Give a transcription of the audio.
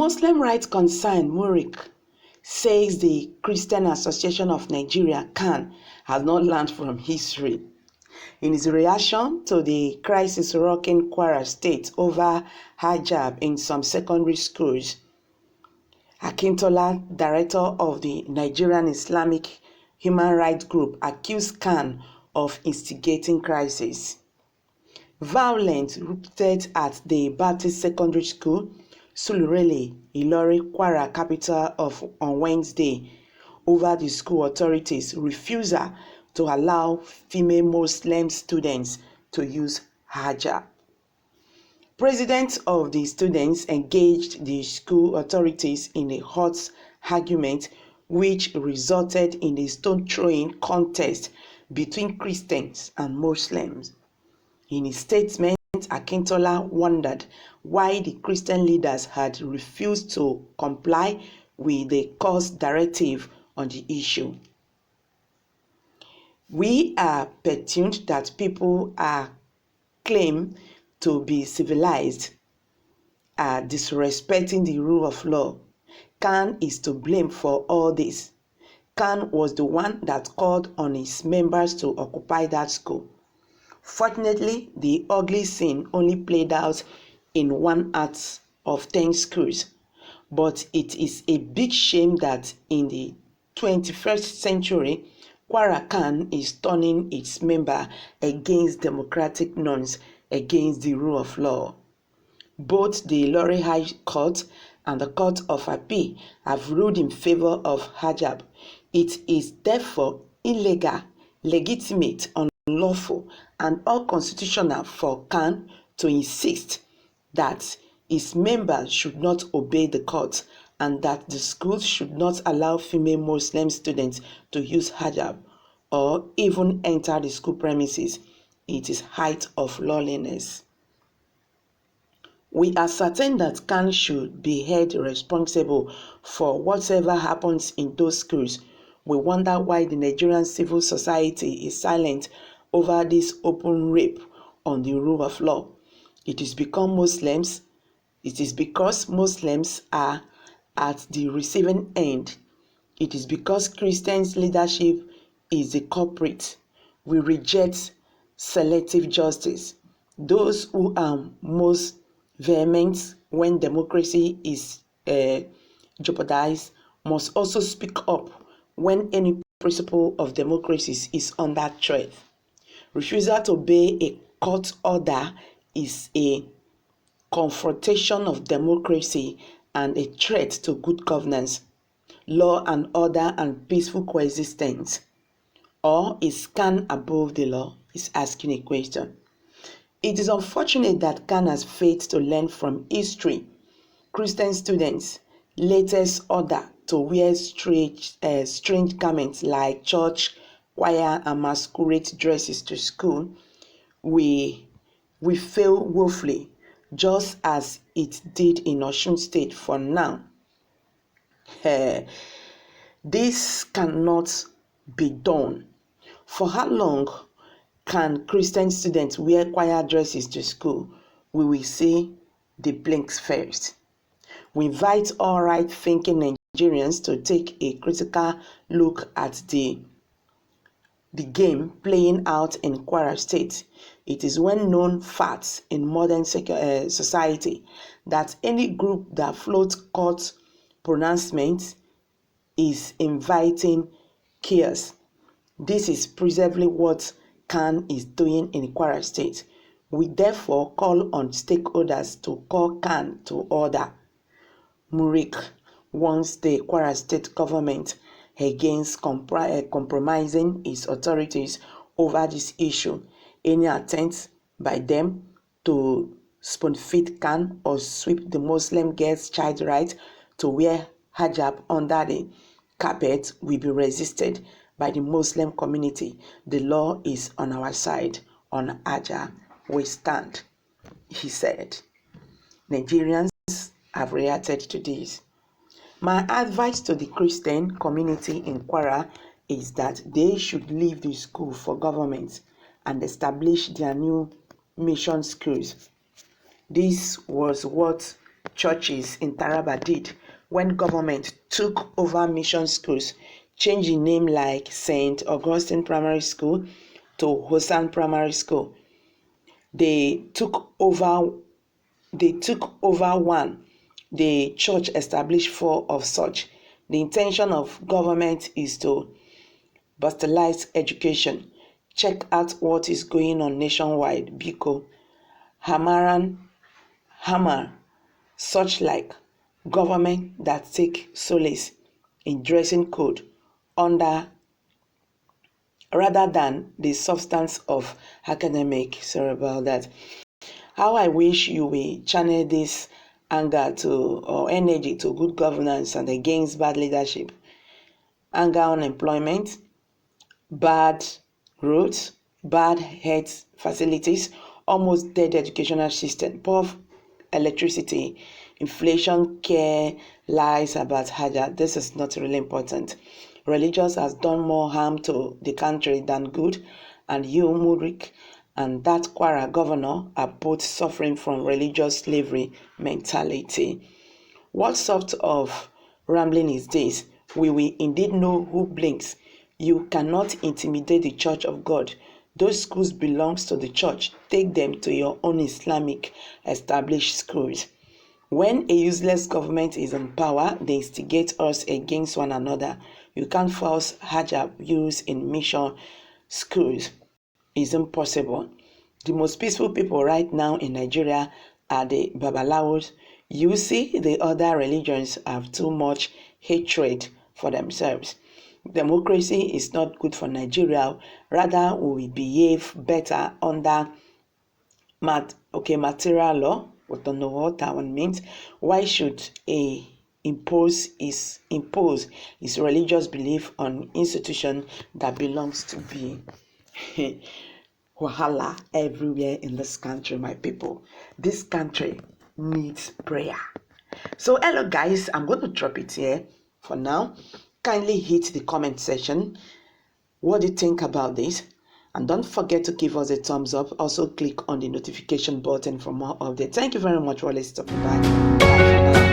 Muslim rights concern Muric says the Christian Association of Nigeria (CAN) has not learned from history. In his reaction to the crisis rocking Kwara State over hijab in some secondary schools, Akintola, director of the Nigerian Islamic Human Rights Group, accused CAN of instigating crisis. Violence erupted at the Baptist Secondary School, Surulere, Ilori, Kwara capital on Wednesday over the school authorities' refusal to allow female Muslim students to use hijab. President of the students engaged the school authorities in a hot argument which resulted in a stone-throwing contest between Christians and Muslims. In his statement, Akintola wondered why the Christian leaders had refused to comply with the court's directive on the issue. We are perturbed that people are claimed to be civilized are disrespecting the rule of law. CAN is to blame for all this. CAN was the one that called on his members to occupy that school. Fortunately, the ugly scene only played out in 1 out of 10 schools, but it is a big shame that in the 21st century, Kwara CAN is turning its member against democratic norms, against the rule of law. Both the Ilori High Court and the Court of Appeal have ruled in favor of hijab. It is therefore illegal, legitimate, unlawful, and unconstitutional for CAN to insist that its members should not obey the court and that the schools should not allow female Muslim students to use hijab or even enter the school premises. It is height of lawlessness. We are certain that CAN should be held responsible for whatever happens in those schools. We wonder why the Nigerian civil society is silent over this open rape on the rule of law. It is because Muslims are at the receiving end. It is because Christians' leadership is the culprit. We reject selective justice. Those who are most vehement when democracy is jeopardized must also speak up when any principle of democracy is under threat. Refusal to obey a court order is a confrontation of democracy and a threat to good governance, law and order, and peaceful coexistence. Or is CAN above the law? Is asking a question. It is unfortunate that CAN has failed to learn from history. Christian students' latest order to wear strange garments like church, choir, and masquerade dresses to school we fail woefully, just as it did in Osun State for now. This cannot be done. For how long can Christian students wear choir dresses to school? We will see the blinks first. We invite all right-thinking Nigerians to take a critical look at the game playing out in Kwara State. It is well-known fact in modern society that any group that floats court pronouncements is inviting chaos. This is precisely what CAN is doing in Kwara State. We therefore call on stakeholders to call CAN to order. Muric warns the Kwara State government against compromising its authorities over this issue. Any attempt by them to spoon-feed CAN or sweep the Muslim girl's child right to wear hijab under the carpet will be resisted by the Muslim community. The law is on our side. On hijab we stand, he said. Nigerians have reacted to this. My advice to the Christian community in Kwara is that they should leave the school for government and establish their new mission schools. This was what churches in Taraba did when government took over mission schools, changing name like St. Augustine Primary School to Hosan Primary School. They took over one. The church established 4 of such. The intention of government is to bastardize education. Check out what is going on nationwide. Biko, Hamaran, Hammer, such like government that take solace in dressing code under rather than the substance of academic. Sorry about that. How I wish you will channel this anger to or energy to good governance and against bad leadership, anger on employment, bad roads, bad health facilities, almost dead educational system, poor electricity, inflation, care, lies about Hijab. This is not really important. Religious has done more harm to the country than good, and you, Muric, and that Kwara governor are both suffering from religious slavery mentality. What sort of rambling is this? We will indeed know who blinks. You cannot intimidate the Church of God. Those schools belong to the church. Take them to your own Islamic established schools. When a useless government is in power, they instigate us against one another. You can't force hijab use in mission schools. It's impossible. The most peaceful people right now in Nigeria are the Babalawos. You see, the other religions have too much hatred for themselves. Democracy is not good for Nigeria. Rather, we behave better under material law. We don't know what that one means. Why should a impose his religious belief on institution that belongs to be wahala everywhere in this country, my people? This country needs prayer. So hello guys, I'm going to drop it here for now. Kindly hit the comment section. What do you think about this? And don't forget to give us a thumbs up. Also click on the notification button for more updates. Thank you very much for listening. Bye for now.